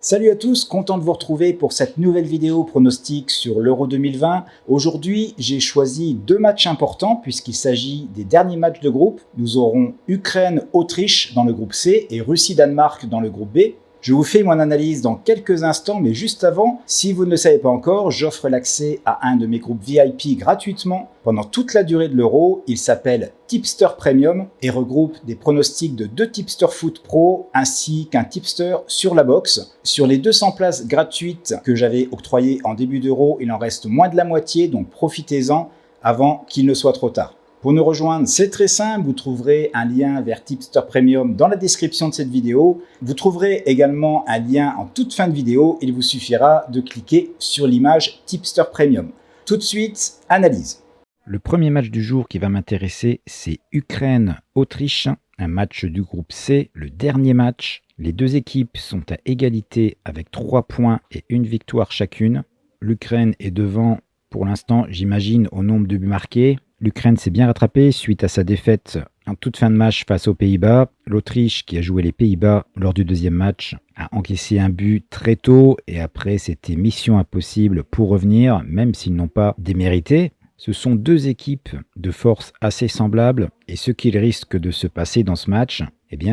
Salut à tous, content de vous retrouver pour cette nouvelle vidéo pronostic sur l'Euro 2020. Aujourd'hui, j'ai choisi deux matchs importants puisqu'il s'agit des derniers matchs de groupe. Nous aurons Ukraine-Autriche dans le groupe C et Russie-Danemark dans le groupe B. Je vous fais mon analyse dans quelques instants, mais juste avant, si vous ne le savez pas encore, j'offre l'accès à un de mes groupes VIP gratuitement pendant toute la durée de l'Euro. Il s'appelle Tipster Premium et regroupe des pronostics de 2 Tipster Foot Pro ainsi qu'un tipster sur la box. Sur les 200 places gratuites que j'avais octroyées en début d'Euro, il en reste moins de la moitié, donc profitez-en avant qu'il ne soit trop tard. Pour nous rejoindre, c'est très simple, vous trouverez un lien vers Tipster Premium dans la description de cette vidéo. Vous trouverez également un lien en toute fin de vidéo. Il vous suffira de cliquer sur l'image Tipster Premium. Tout de suite, analyse. Le premier match du jour qui va m'intéresser, c'est Ukraine-Autriche, un match du groupe C, le dernier match. Les deux équipes sont à égalité avec 3 points et une victoire chacune. L'Ukraine est devant pour l'instant, j'imagine, au nombre de buts marqués. L'Ukraine s'est bien rattrapée suite à sa défaite en toute fin de match face aux Pays-Bas. L'Autriche, qui a joué les Pays-Bas lors du deuxième match, a encaissé un but très tôt et après c'était mission impossible pour revenir, même s'ils n'ont pas démérité. Ce sont deux équipes de force assez semblables et ce qu'il risque de se passer dans ce match,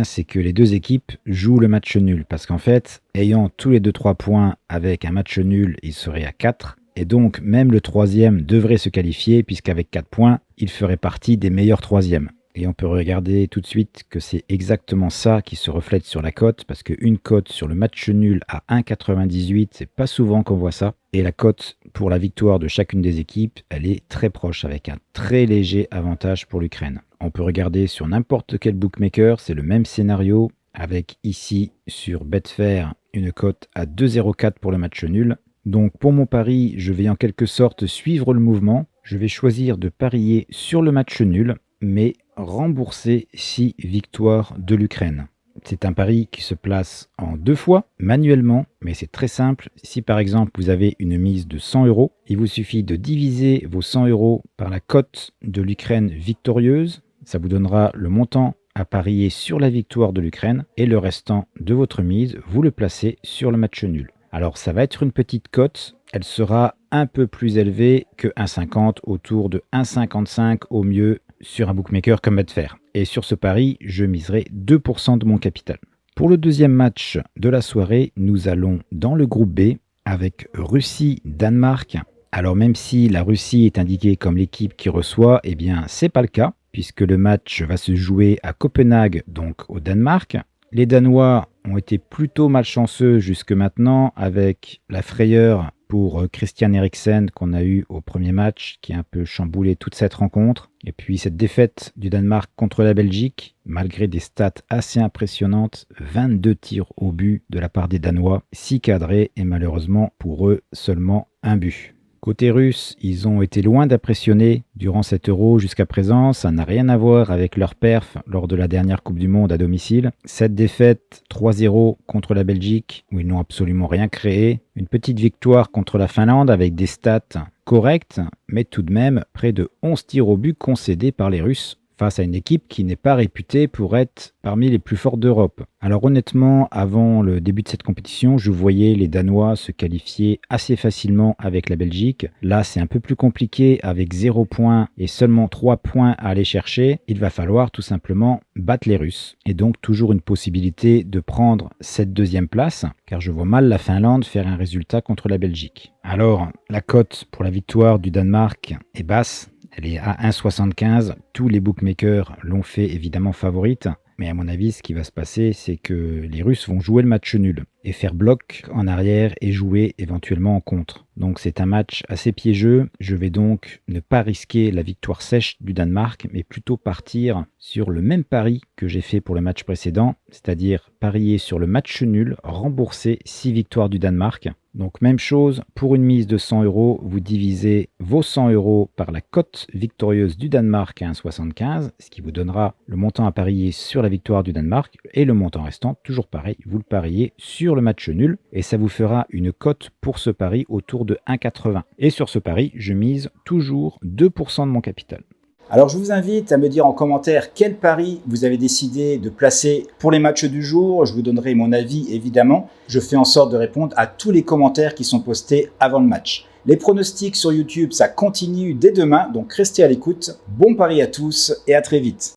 c'est que les deux équipes jouent le match nul parce qu'en fait, ayant tous les deux 3 points avec un match nul, ils seraient à 4. Et donc, même le troisième devrait se qualifier puisqu'avec 4 points, il ferait partie des meilleurs troisièmes. Et on peut regarder tout de suite que c'est exactement ça qui se reflète sur la cote parce qu'une cote sur le match nul à 1,98, c'est pas souvent qu'on voit ça. Et la cote pour la victoire de chacune des équipes, elle est très proche avec un très léger avantage pour l'Ukraine. On peut regarder sur n'importe quel bookmaker, c'est le même scénario avec ici sur Betfair une cote à 2,04 pour le match nul. Donc pour mon pari, je vais en quelque sorte suivre le mouvement. Je vais choisir de parier sur le match nul, mais rembourser 6 victoires de l'Ukraine. C'est un pari qui se place en 2 fois, manuellement, mais c'est très simple. Si par exemple vous avez une mise de 100 €, il vous suffit de diviser vos 100 € par la cote de l'Ukraine victorieuse. Ça vous donnera le montant à parier sur la victoire de l'Ukraine et le restant de votre mise, vous le placez sur le match nul. Alors ça va être une petite cote, elle sera un peu plus élevée que 1,50, autour de 1,55 au mieux sur un bookmaker comme Betfair. Et sur ce pari, je miserai 2% de mon capital. Pour le deuxième match de la soirée, nous allons dans le groupe B avec Russie-Danemark. Alors même si la Russie est indiquée comme l'équipe qui reçoit, c'est pas le cas, puisque le match va se jouer à Copenhague, donc au Danemark. Les Danois ont été plutôt malchanceux jusque maintenant avec la frayeur pour Christian Eriksen qu'on a eu au premier match qui a un peu chamboulé toute cette rencontre. Et puis cette défaite du Danemark contre la Belgique, malgré des stats assez impressionnantes, 22 tirs au but de la part des Danois, 6 cadrés et malheureusement pour eux seulement un but. Côté russe, ils ont été loin d'impressionner durant cet Euro jusqu'à présent. Ça n'a rien à voir avec leur perf lors de la dernière Coupe du Monde à domicile. Cette défaite 3-0 contre la Belgique, où ils n'ont absolument rien créé. Une petite victoire contre la Finlande avec des stats correctes, mais tout de même près de 11 tirs au but concédés par les Russes, face à une équipe qui n'est pas réputée pour être parmi les plus fortes d'Europe. Alors honnêtement, avant le début de cette compétition, je voyais les Danois se qualifier assez facilement avec la Belgique. Là, c'est un peu plus compliqué avec 0 points et seulement 3 points à aller chercher. Il va falloir tout simplement battre les Russes. Et donc toujours une possibilité de prendre cette deuxième place, car je vois mal la Finlande faire un résultat contre la Belgique. Alors, la cote pour la victoire du Danemark est basse. Elle est à 1,75. Tous les bookmakers l'ont fait évidemment favorite. Mais à mon avis, ce qui va se passer, c'est que les Russes vont jouer le match nul et faire bloc en arrière et jouer éventuellement en contre. Donc c'est un match assez piégeux. Je vais donc ne pas risquer la victoire sèche du Danemark, mais plutôt partir sur le même pari que j'ai fait pour le match précédent, c'est-à-dire parier sur le match nul, rembourser 6 victoires du Danemark. Donc même chose, pour une mise de 100 €, vous divisez vos 100 € par la cote victorieuse du Danemark à 1,75, ce qui vous donnera le montant à parier sur la victoire du Danemark et le montant restant, toujours pareil, vous le pariez sur le match nul et ça vous fera une cote pour ce pari autour de 1,80. Et sur ce pari, je mise toujours 2% de mon capital. Alors je vous invite à me dire en commentaire quel pari vous avez décidé de placer pour les matchs du jour. Je vous donnerai mon avis évidemment. Je fais en sorte de répondre à tous les commentaires qui sont postés avant le match. Les pronostics sur YouTube, ça continue dès demain, donc restez à l'écoute. Bon pari à tous et à très vite.